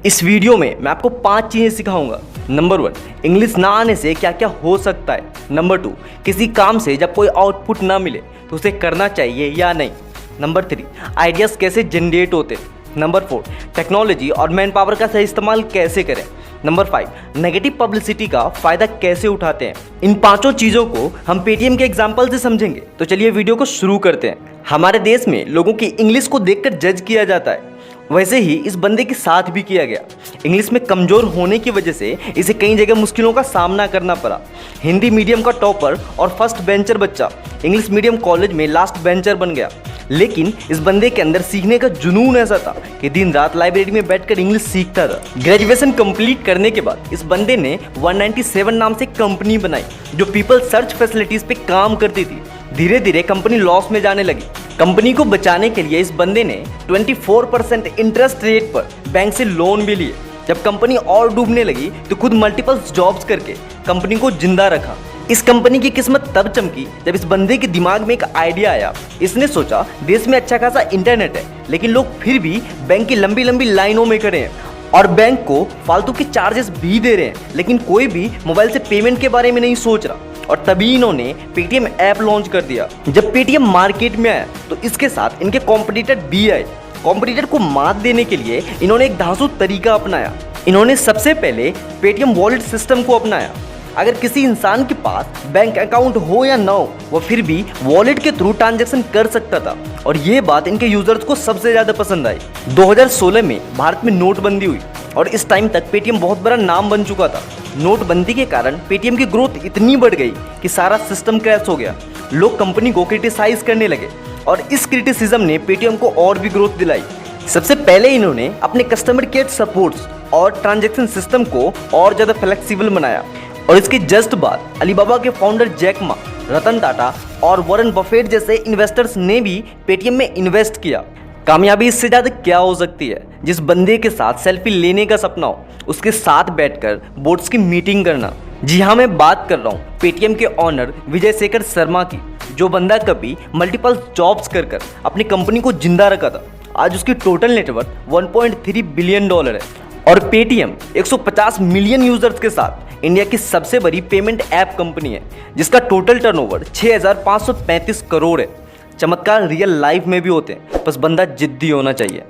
इस वीडियो में मैं आपको 5 चीज़ें सिखाऊंगा। नंबर 1, इंग्लिश ना आने से क्या क्या हो सकता है। नंबर 2, किसी काम से जब कोई आउटपुट ना मिले तो उसे करना चाहिए या नहीं। नंबर 3, आइडियाज़ कैसे जनरेट होते हैं। नंबर 4, टेक्नोलॉजी और मैन पावर का सही इस्तेमाल कैसे करें। नंबर 5, नेगेटिव पब्लिसिटी का फ़ायदा कैसे उठाते हैं। इन पांचों चीज़ों को हम पेटीएम के एग्जाम्पल से समझेंगे। तो चलिए वीडियो को शुरू करते हैं। हमारे देश में लोगों की इंग्लिश को देखकर जज किया जाता है, वैसे ही इस बंदे के साथ भी किया गया। इंग्लिश में कमज़ोर होने की वजह से इसे कई जगह मुश्किलों का सामना करना पड़ा। हिंदी मीडियम का टॉपर और फर्स्ट बेंचर बच्चा इंग्लिश मीडियम कॉलेज में लास्ट बेंचर बन गया। लेकिन इस बंदे के अंदर सीखने का जुनून ऐसा था कि दिन रात लाइब्रेरी में बैठकर इंग्लिश सीखता था। ग्रेजुएशन कंप्लीट करने के बाद इस बंदे ने 197 नाम से कंपनी बनाई जो पीपल सर्च फैसिलिटीज़ पे काम करती थी। धीरे धीरे कंपनी लॉस में जाने लगी। कंपनी को बचाने के लिए इस बंदे ने 24% इंटरेस्ट रेट पर बैंक से लोन भी लिए। जब कंपनी और डूबने लगी तो खुद मल्टीपल जॉब्स करके कंपनी को जिंदा रखा। इस कंपनी की किस्मत तब चमकी जब इस बंदे के दिमाग में एक आइडिया आया। इसने सोचा देश में अच्छा खासा इंटरनेट है, लेकिन लोग फिर भी बैंक की लंबी लंबी लाइनों में खड़े हैं और बैंक को फालतू के चार्जेस भी दे रहे हैं, लेकिन कोई भी मोबाइल से पेमेंट के बारे में नहीं सोच रहा। और तभी इन्होंने पेटीएम ऐप लॉन्च कर दिया। जब पेटीएम मार्केट में आया तो इसके साथ इनके कॉम्पिटिटर भी आए। कॉम्पिटिटर को मात देने के लिए इन्होंने एक धांसू तरीका अपनाया। इन्होंने सबसे पहले पेटीएम वॉलेट सिस्टम को अपनाया। अगर किसी इंसान के पास बैंक अकाउंट हो या ना हो, वो फिर भी वॉलेट के थ्रू ट्रांजैक्शन कर सकता था और ये बात इनके यूजर्स को सबसे ज़्यादा पसंद आई। 2016 में भारत में नोटबंदी हुई और इस टाइम तक पेटीएम बहुत बड़ा नाम बन चुका था। नोटबंदी के कारण पेटीएम की ग्रोथ इतनी बढ़ गई कि सारा सिस्टम क्रैश हो गया। लोग कंपनी को क्रिटिसाइज करने लगे और इस क्रिटिसिज्म ने पेटीएम को और भी ग्रोथ दिलाई। सबसे पहले इन्होंने अपने कस्टमर केयर सपोर्ट्स और ट्रांजैक्शन सिस्टम को और ज़्यादा फ्लेक्सिबल बनाया और इसके जस्ट बाद अलीबाबा के founder Jack Ma, Ratan Tata और वॉरेन बफेट जैसे इन्वेस्टर्स ने भी पेटीएम में इन्वेस्ट किया। कामयाबी इससे ज़्यादा क्या हो सकती है। जिस बंदे के साथ सेल्फी लेने का सपना हो उसके साथ बैठकर बोर्ड्स की मीटिंग करना। जी हाँ, मैं बात कर रहा हूँ पेटीएम के ऑनर विजय शेखर शर्मा की, जो बंदा कभी मल्टीपल जॉब्स कर अपनी कंपनी को जिंदा रखा था। आज उसकी टोटल नेटवर्थ 1.3 बिलियन डॉलर है और पेटीएम 150 मिलियन यूजर्स के साथ इंडिया की सबसे बड़ी पेमेंट ऐप कंपनी है, जिसका टोटल टर्नओवर 6535 करोड़ है। चमत्कार रियल लाइफ में भी होते हैं, बस बंदा जिद्दी होना चाहिए।